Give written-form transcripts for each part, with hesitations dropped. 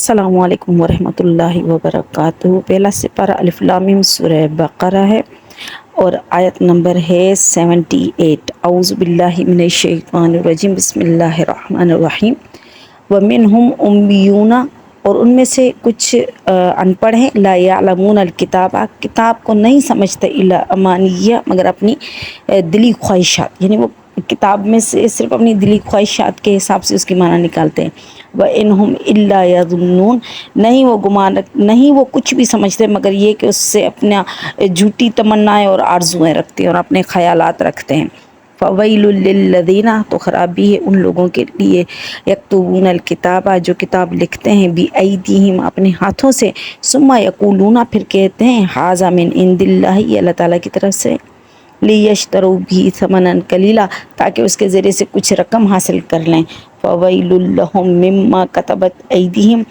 السلام علیکم ورحمۃ اللہ وبرکاتہ۔ پہلا سپارہ الف لام میم سورہ بقرہ ہے اور آیت نمبر ہے 78۔ اعوذ باللہ من الشیطان الرجیم، بسم اللہ الرحمن الرحیم۔ ومنہم امیون، اور ان میں سے کچھ ان پڑھ ہیں، لا یعلمون الکتاب، کتاب کو نہیں سمجھتے، الا امانیہ، مگر اپنی دلی خواہشات، یعنی وہ کتاب میں سے صرف اپنی دلی خواہشات کے حساب سے اس کی معنی نکالتے ہیں۔ وَإِنْهُمْ إِلَّا يَظُنُّونَ، نہیں وہ کچھ بھی سمجھتے مگر یہ کہ اس سے اپنا جھوٹی تمنائیں اور آرزویں رکھتے ہیں اور اپنے خیالات رکھتے ہیں۔ فَوَيْلٌ لِّلَّذِينَ، تو خرابی ہے ان لوگوں کے لیے، یکتبون الکتاب، جو کتاب لکھتے ہیں، بِأَیْدِیہم، اپنے ہاتھوں سے، ثم یقولون، پھر کہتے ہیں، ھذا من عند اللہ، یہ اللہ تعالیٰ کی طرف سے، لیشتروا بھی ثمنا قلیلا، تاکہ اس کے ذریعے سے کچھ رقم حاصل کر لیں۔ فویل لہم مما کتبت ایدیہم،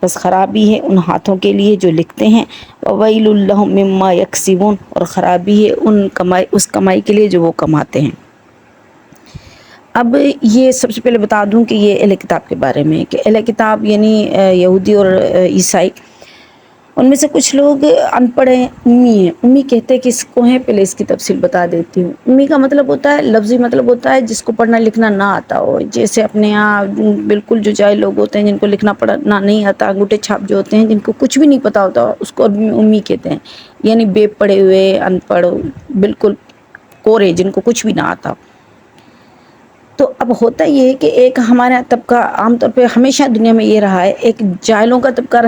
بس خرابی ہے ان ہاتھوں کے لیے جو لکھتے ہیں، وویل لہم مما یکسبون، اور خرابی ہے اس کمائی کے لیے جو وہ کماتے ہیں۔ اب یہ سب سے پہلے بتا دوں کہ یہ اہل کتاب کے بارے میں، کہ اہل کتاب یعنی یہودی اور عیسائی، ان میں سے کچھ لوگ ان پڑھ ہیں، امی ہیں۔ امی کہتے ہیں کس کو ہیں، پہلے اس کی تفصیل بتا دیتی ہوں۔ امی کا مطلب ہوتا ہے، لفظی مطلب ہوتا ہے جس کو پڑھنا لکھنا نہ آتا ہو، جیسے اپنے یہاں بالکل جو جاہل لوگ ہوتے ہیں، جن کو لکھنا پڑھنا نہیں آتا، انگوٹھے چھاپ جو ہوتے ہیں، جن کو کچھ بھی نہیں پتا ہوتا، اس کو امی کہتے ہیں، یعنی بے پڑھے ہوئے، ان پڑھ، بالکل کورے، جن کو کچھ بھی نہ آتا۔ تو اب ہوتا یہ ہے کہ ایک ہمارا طبقہ عام طور پہ ہمیشہ دنیا میں یہ رہا ہے، ایک جاہلوں کا طبقہ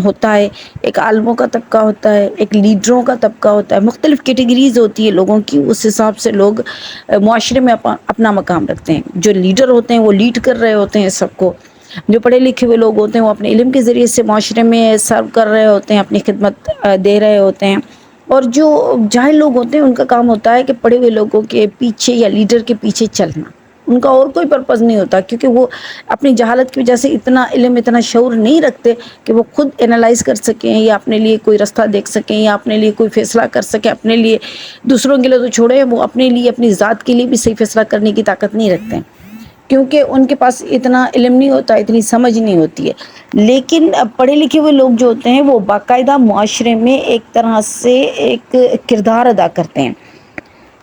ہوتا ہے، ایک عالموں کا طبقہ ہوتا ہے، ایک لیڈروں کا طبقہ ہوتا ہے، مختلف کیٹیگریز ہوتی ہے لوگوں کی، اس حساب سے لوگ معاشرے میں اپنا مقام رکھتے ہیں۔ جو لیڈر ہوتے ہیں وہ لیڈ کر رہے ہوتے ہیں سب کو، جو پڑھے لکھے ہوئے لوگ ہوتے ہیں وہ اپنے علم کے ذریعے سے معاشرے میں سرو کر رہے ہوتے ہیں، اپنی خدمت دے رہے ہوتے ہیں، اور جو جاہل لوگ ہوتے ہیں ان کا کام ہوتا ہے کہ پڑھے ہوئے لوگوں کے پیچھے یا لیڈر کے پیچھے چلنا، ان کا اور کوئی پرپز نہیں ہوتا، کیونکہ وہ اپنی جہالت کی وجہ سے اتنا علم، اتنا شعور نہیں رکھتے کہ وہ خود انالائز کر سکیں یا اپنے لیے کوئی راستہ دیکھ سکیں یا اپنے لیے کوئی فیصلہ کر سکیں، اپنے لیے، دوسروں کے لیے تو چھوڑے، وہ اپنے لیے، اپنی ذات کے لیے بھی صحیح فیصلہ کرنے کی طاقت نہیں رکھتے ہیں، کیونکہ ان کے پاس اتنا علم نہیں ہوتا، اتنی سمجھ نہیں ہوتی ہے۔ لیکن پڑھے لکھے ہوئے لوگ جو ہوتے ہیں وہ باقاعدہ معاشرے میں ایک طرح سے ایک کردار ادا کرتے ہیں،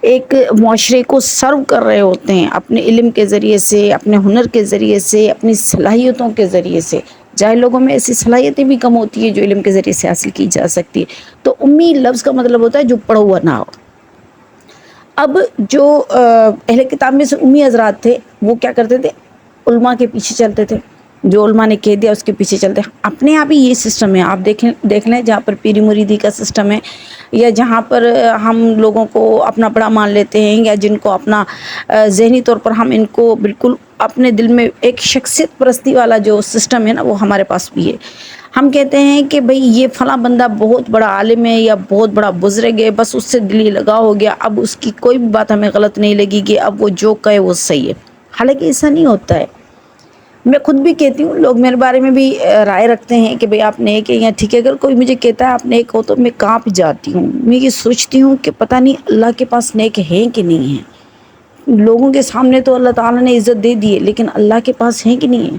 ایک معاشرے کو سرو کر رہے ہوتے ہیں اپنے علم کے ذریعے سے، اپنے ہنر کے ذریعے سے، اپنی صلاحیتوں کے ذریعے سے۔ جاہل لوگوں میں ایسی صلاحیتیں بھی کم ہوتی ہیں جو علم کے ذریعے سے حاصل کی جا سکتی ہے۔ تو امی لفظ کا مطلب ہوتا ہے جو پڑھا ہوا نہ ہو۔ اب جو اہل کتاب میں سے امی حضرات تھے وہ کیا کرتے تھے، علماء کے پیچھے چلتے تھے، جو علماء نے کہہ دیا اس کے پیچھے چلتے ہیں۔ اپنے آپ ہی یہ سسٹم ہے، آپ دیکھ لیں جہاں پر پیری مریدی کا سسٹم ہے، یا جہاں پر ہم لوگوں کو اپنا بڑا مان لیتے ہیں، یا جن کو اپنا ذہنی طور پر ہم ان کو بالکل اپنے دل میں ایک شخصیت پرستی والا جو سسٹم ہے نا، وہ ہمارے پاس بھی ہے۔ ہم کہتے ہیں کہ بھئی یہ فلاں بندہ بہت بڑا عالم ہے یا بہت بڑا بزرگ ہے، بس اس سے دلی لگاؤ ہو گیا، اب اس کی کوئی بھی بات ہمیں غلط نہیں لگے گی، اب وہ جو کہے وہ صحیح ہے۔ حالانکہ ایسا نہیں ہوتا ہے۔ میں خود بھی کہتی ہوں، لوگ میرے بارے میں بھی رائے رکھتے ہیں کہ بھئی آپ نیک ہیں یا ٹھیک ہے، اگر کوئی مجھے کہتا ہے آپ نیک ہو تو میں کانپ جاتی ہوں، میں یہ سوچتی ہوں کہ پتہ نہیں اللہ کے پاس نیک ہیں کہ نہیں ہیں۔ لوگوں کے سامنے تو اللہ تعالیٰ نے عزت دے دی ہے، لیکن اللہ کے پاس ہیں کہ نہیں ہیں۔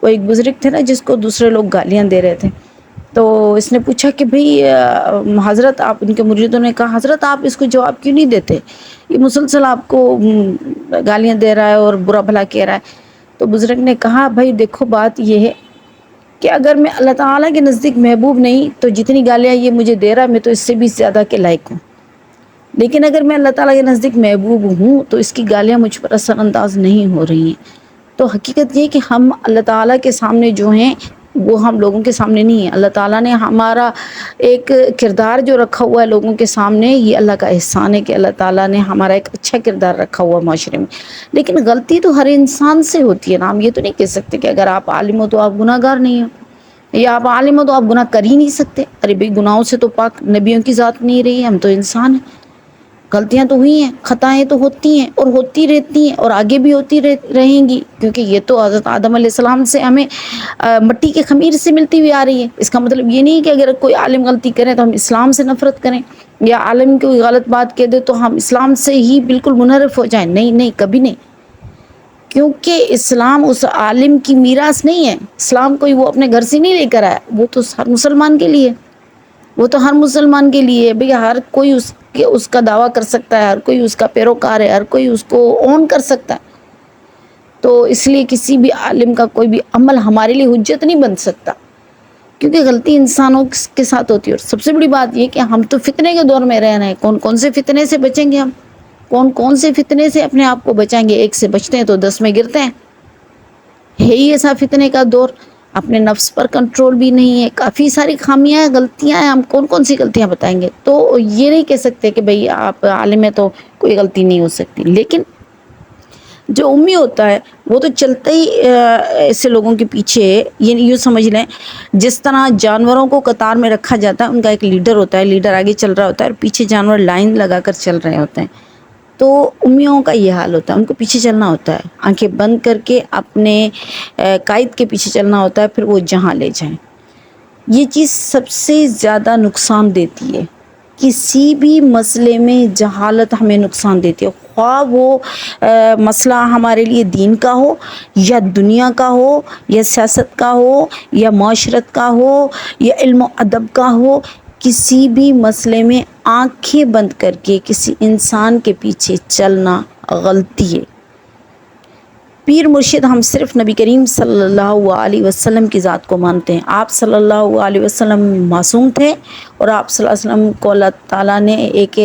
وہ ایک بزرگ تھے نا جس کو دوسرے لوگ گالیاں دے رہے تھے، تو اس نے پوچھا کہ بھئی حضرت، آپ، ان کے مریدوں نے کہا حضرت آپ اس کو جواب کیوں نہیں دیتے، یہ مسلسل آپ کو گالیاں دے رہا ہے اور برا بھلا کہہ رہا ہے۔ تو بزرگ نے کہا بھائی دیکھو بات یہ ہے کہ اگر میں اللہ تعالیٰ کے نزدیک محبوب نہیں تو جتنی گالیاں یہ مجھے دے رہا ہے میں تو اس سے بھی زیادہ کے لائق ہوں، لیکن اگر میں اللہ تعالیٰ کے نزدیک محبوب ہوں تو اس کی گالیاں مجھ پر اثر انداز نہیں ہو رہی ہیں۔ تو حقیقت یہ کہ ہم اللہ تعالیٰ کے سامنے جو ہیں وہ ہم لوگوں کے سامنے نہیں ہیں۔ اللہ تعالیٰ نے ہمارا ایک کردار جو رکھا ہوا ہے لوگوں کے سامنے، یہ اللہ کا احسان ہے کہ اللہ تعالیٰ نے ہمارا ایک اچھا کردار رکھا ہوا معاشرے میں۔ لیکن غلطی تو ہر انسان سے ہوتی ہے نا، ہم یہ تو نہیں کہہ سکتے کہ اگر آپ عالم ہو تو آپ گناہ گار نہیں ہو، یا آپ عالم ہو تو آپ گناہ کر ہی نہیں سکتے۔ ارے بھئی گناہوں سے تو پاک نبیوں کی ذات نہیں رہی ہے، ہم تو انسان ہیں، غلطیاں تو ہوئی ہیں، خطائیں تو ہوتی ہیں اور ہوتی رہتی ہیں اور آگے بھی ہوتی رہیں گی، کیونکہ یہ تو حضرت آدم علیہ السلام سے ہمیں مٹی کے خمیر سے ملتی ہوئی آ رہی ہے۔ اس کا مطلب یہ نہیں کہ اگر کوئی عالم غلطی کرے تو ہم اسلام سے نفرت کریں، یا عالم کوئی غلط بات کہہ دے تو ہم اسلام سے ہی بالکل منحرف ہو جائیں، نہیں نہیں، کبھی نہیں۔ کیونکہ اسلام اس عالم کی میراث نہیں ہے، اسلام کوئی وہ اپنے گھر سے نہیں لے کر آیا، وہ تو ہر مسلمان کے لیے، وہ تو ہر مسلمان کے لیے بھئی، ہر کوئی اس کا دعویٰ کر سکتا ہے، ہر کوئی اس کا پیروکار ہے، ہر کوئی اس کو اون کر سکتا ہے. تو اس لیے کسی بھی عالم کا کوئی بھی عمل ہمارے لیے حجت نہیں بن سکتا، کیونکہ غلطی انسانوں کے ساتھ ہوتی ہے. اور سب سے بڑی بات یہ کہ ہم تو فتنے کے دور میں رہ رہے ہیں، کون کون سے فتنے سے بچیں گے ہم، کون کون سے فتنے سے اپنے آپ کو بچائیں گے. ایک سے بچتے ہیں تو 10 میں گرتے ہیں. ہے ہی ایسا فتنے کا دور. اپنے نفس پر کنٹرول بھی نہیں ہے، کافی ساری خامیاں ہیں، غلطیاں ہیں. ہم کون کون سی غلطیاں بتائیں گے؟ تو یہ نہیں کہہ سکتے کہ بھئی آپ عالم ہیں تو کوئی غلطی نہیں ہو سکتی. لیکن جو امی ہوتا ہے وہ تو چلتا ہی ایسے لوگوں کے پیچھے، یہ یوں سمجھ لیں جس طرح جانوروں کو قطار میں رکھا جاتا ہے، ان کا ایک لیڈر ہوتا ہے، لیڈر آگے چل رہا ہوتا ہے اور پیچھے جانور لائن لگا کر چل رہے ہوتے ہیں. تو امیوں کا یہ حال ہوتا ہے، ان کو پیچھے چلنا ہوتا ہے، آنکھیں بند کر کے اپنے قائد کے پیچھے چلنا ہوتا ہے، پھر وہ جہاں لے جائیں. یہ چیز سب سے زیادہ نقصان دیتی ہے. کسی بھی مسئلے میں جہالت ہمیں نقصان دیتی ہے، خواہ وہ مسئلہ ہمارے لیے دین کا ہو یا دنیا کا ہو یا سیاست کا ہو یا معاشرت کا ہو یا علم و ادب کا ہو. کسی بھی مسئلے میں آنکھیں بند کر کے کسی انسان کے پیچھے چلنا غلطی ہے. پیر مرشد ہم صرف نبی کریم صلی اللہ علیہ وسلم کی ذات کو مانتے ہیں. آپ صلی اللہ علیہ وسلم معصوم تھے اور آپ صلی اللہ علیہ وسلم کو اللہ تعالیٰ نے ایک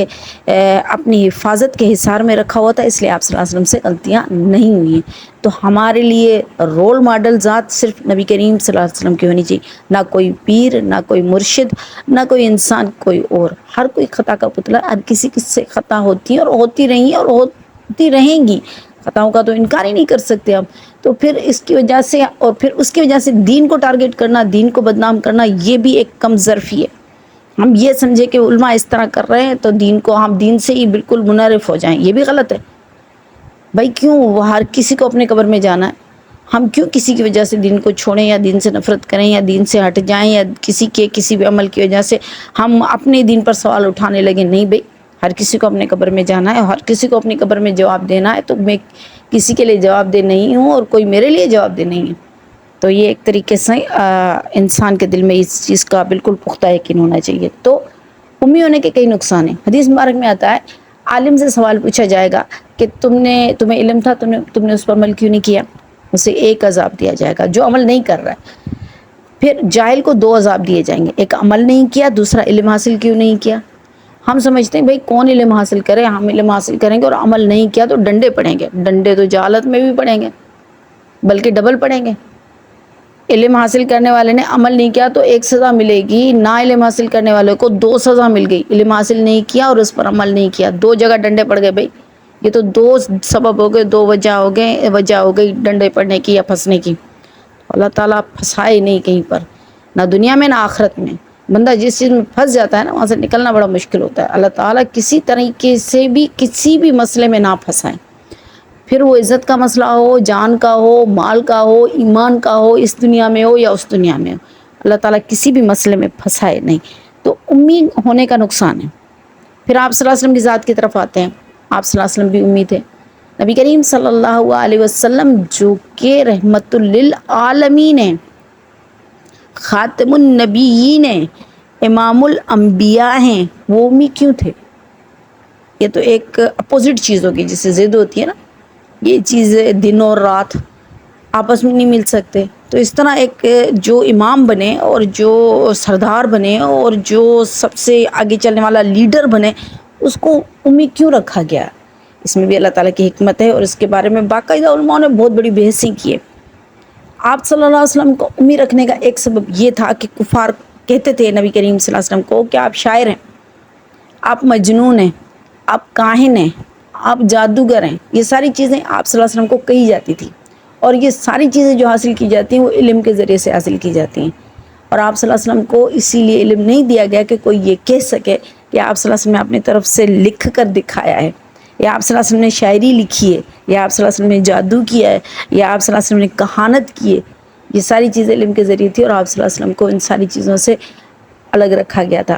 اپنی حفاظت کے حصار میں رکھا ہوا تھا، اس لیے آپ صلی اللہ علیہ وسلم سے غلطیاں نہیں ہوئی ہیں. تو ہمارے لیے رول ماڈل ذات صرف نبی کریم صلی اللہ علیہ وسلم کی ہونی چاہیے، نہ کوئی پیر، نہ کوئی مرشد، نہ کوئی انسان کوئی اور. ہر کوئی خطا کا پتلا، ہر کسی سے خطا ہوتی ہے اور ہوتی رہی ہیں اور ہوتی رہیں گی. خطاؤں کا تو انکار ہی نہیں کر سکتے ہم. تو پھر اس کی وجہ سے اور پھر اس کی وجہ سے دین کو ٹارگٹ کرنا، دین کو بدنام کرنا، یہ بھی ایک کم ظرفی ہے. ہم یہ سمجھے کہ علماء اس طرح کر رہے ہیں تو ہم دین سے ہی بالکل منحرف ہو جائیں، یہ بھی غلط ہے. بھائی کیوں وہ ہر کسی کو اپنے قبر میں جانا ہے؟ ہم کیوں کسی کی وجہ سے دین کو چھوڑیں یا دین سے نفرت کریں یا دین سے ہٹ جائیں یا کسی بھی عمل کی وجہ سے ہم اپنے دین پر سوال اٹھانے لگیں؟ نہیں بھائی، ہر کسی کو اپنے قبر میں جانا ہے، ہر کسی کو اپنی قبر میں جواب دینا ہے. تو میں کسی کے لیے جواب دہ نہیں ہوں اور کوئی میرے لیے جواب دہ نہیں ہے. تو یہ ایک طریقے سے انسان کے دل میں اس چیز کا بالکل پختہ یقین ہونا چاہیے. تو امی ہونے کے کئی نقصان ہیں. حدیث مبارک میں آتا ہے عالم سے سوال پوچھا جائے گا کہ تمہیں علم تھا، تم نے اس پر عمل کیوں نہیں کیا؟ اسے ایک عذاب دیا جائے گا جو عمل نہیں کر رہا ہے. پھر جاہل کو 2 عذاب دیے جائیں گے، ایک عمل نہیں کیا، دوسرا علم حاصل کیوں نہیں کیا. ہم سمجھتے ہیں بھائی کون علم حاصل کرے، ہم علم حاصل کریں گے اور عمل نہیں کیا تو ڈنڈے پڑیں گے. ڈنڈے تو جہالت میں بھی پڑیں گے، بلکہ ڈبل پڑیں گے. علم حاصل کرنے والے نے عمل نہیں کیا تو 1 سزا ملے گی، نہ علم حاصل کرنے والے کو 2 سزا مل گئی. علم حاصل نہیں کیا اور اس پر عمل نہیں کیا، 2 جگہ ڈنڈے پڑ گئے. بھائی یہ تو 2 سبب ہو گئے، 2 وجہ ہو گئی ڈنڈے پڑنے کی یا پھنسنے کی. اللہ تعالیٰ پھنسائے نہیں کہیں پر، نہ دنیا میں نہ آخرت میں. بندہ جس چیز میں پھنس جاتا ہے نا، وہاں سے نکلنا بڑا مشکل ہوتا ہے. اللہ تعالیٰ کسی طریقے سے بھی کسی بھی مسئلے میں نہ پھنسائیں، پھر وہ عزت کا مسئلہ ہو، جان کا ہو، مال کا ہو، ایمان کا ہو، اس دنیا میں ہو یا اس دنیا میں ہو. اللہ تعالیٰ کسی بھی مسئلے میں پھنسائے نہیں. تو امی ہونے کا نقصان ہے. پھر آپ صلی اللہ علیہ وسلم کی ذات کی طرف آتے ہیں. آپ صلی اللہ علیہ وسلم بھی امی تھے. نبی کریم صلی اللہ علیہ وسلم جو کہ رحمت للعالمین ہیں، خاتم النبیین ہیں، امام الانبیاء ہیں، وہ امی کیوں تھے؟ یہ تو ایک اپوزٹ چیز ہوگی، جس سے ضد ہوتی ہے نا. یہ چیزیں دن اور رات آپس میں نہیں مل سکتے. تو اس طرح ایک جو امام بنے اور جو سردار بنے اور جو سب سے آگے چلنے والا لیڈر بنے، اس کو امی کیوں رکھا گیا؟ اس میں بھی اللہ تعالیٰ کی حکمت ہے اور اس کے بارے میں باقاعدہ علماء نے بہت بڑی بحثیں کی ہے. آپ صلی اللہ علیہ وسلم کو امی رکھنے کا ایک سبب یہ تھا کہ کفار کہتے تھے نبی کریم صلی اللہ علیہ وسلم کو کہ آپ شاعر ہیں، آپ مجنون ہیں، آپ کاہن ہیں، آپ جادوگر ہیں. یہ ساری چیزیں آپ صلی اللہ علیہ وسلم کو کہی جاتی تھی. اور یہ ساری چیزیں جو حاصل کی جاتی ہیں وہ علم کے ذریعے سے حاصل کی جاتی ہیں. اور آپ صلی اللہ علیہ وسلم کو اسی لیے علم نہیں دیا گیا کہ کوئی یہ کہہ سکے کہ آپ صلی اللہ علیہ وسلم نے اپنی طرف سے لکھ کر دکھایا ہے، یا آپ صلی اللہ علیہ وسلم نے شاعری لکھی ہے، یا آپ صلی اللہ علیہ وسلم نے جادو کیا ہے، یا آپ صلی اللہ علیہ وسلم نے کہانت کی ہے. یہ ساری چیزیں علم کے ذریعے تھی اور آپ صلی اللہ علیہ وسلم کو ان ساری چیزوں سے الگ رکھا گیا تھا.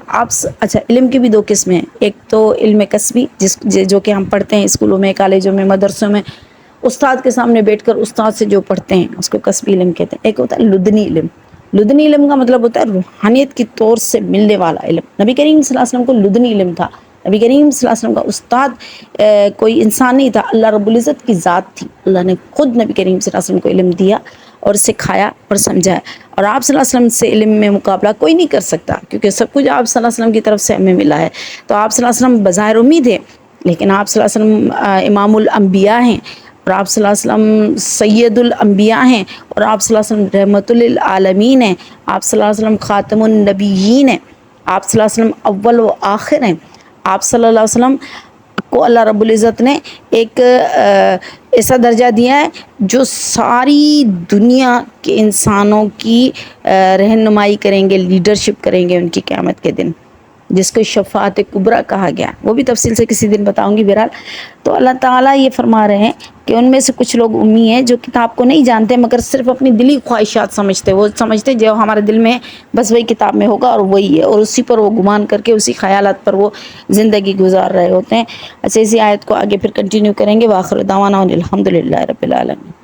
اچھا، علم کی بھی 2 قسمیں ہیں. ایک تو علم کسبی جو کہ ہم پڑھتے ہیں اسکولوں میں، کالجوں میں، مدرسوں میں، استاد کے سامنے بیٹھ کر استاد سے جو پڑھتے ہیں اس کو کسبی علم کہتے ہیں. ایک ہوتا ہے لدنی علم. لدنی علم کا مطلب ہوتا ہے روحانیت کی طور سے ملنے والا علم. نبی کریم صلی اللہ علیہ وسلم کو لدنی علم تھا. نبی کریم صلی اللہ علیہ وسلم کا استاد کوئی انسان نہیں تھا، اللہ رب العزت کی ذات تھی. اللہ نے خود نبی کریم صلی اللہ علیہ وسلم کو علم دیا اور سکھایا اور سمجھایا. اور آپ صلی اللہ علیہ وسلم سے علم میں مقابلہ کوئی نہیں کر سکتا، کیونکہ سب کچھ آپ صلی اللہ علیہ وسلم کی طرف سے ہمیں ملا ہے. تو آپ صلی اللہ علیہ وسلم بظاہر امید ہے، لیکن آپ صلی اللہ علیہ وسلم امام الانبیاء ہیں، اور آپ صلی اللہ علیہ وسلم سید الانبیاء ہیں، اور آپ صلی اللہ علیہ وسلم رحمت للعالمین ہیں. آپ صلی اللہ علیہ وسلم خاتم النبیین ہیں. آپ صلی اللہ علیہ وسلم اول و آخر ہیں. آپ صلی اللہ علیہ وسلم کو اللہ رب العزت نے ایک ایسا درجہ دیا ہے جو ساری دنیا کے انسانوں کی رہنمائی کریں گے، لیڈرشپ کریں گے ان کی قیامت کے دن، جس کو شفاعت کبریٰ کہا گیا. وہ بھی تفصیل سے کسی دن بتاؤں گی. بہرحال تو اللہ تعالیٰ یہ فرما رہے ہیں کہ ان میں سے کچھ لوگ امی ہیں جو کتاب کو نہیں جانتے، مگر صرف اپنی دلی خواہشات سمجھتے. وہ سمجھتے جو ہمارے دل میں بس وہی کتاب میں ہوگا اور وہی ہے، اور اسی پر وہ گمان کر کے اسی خیالات پر وہ زندگی گزار رہے ہوتے ہیں. اچھا، اسی آیت کو آگے پھر کنٹینیو کریں گے. وآخر دعوانا الحمد للہ رب العالمین.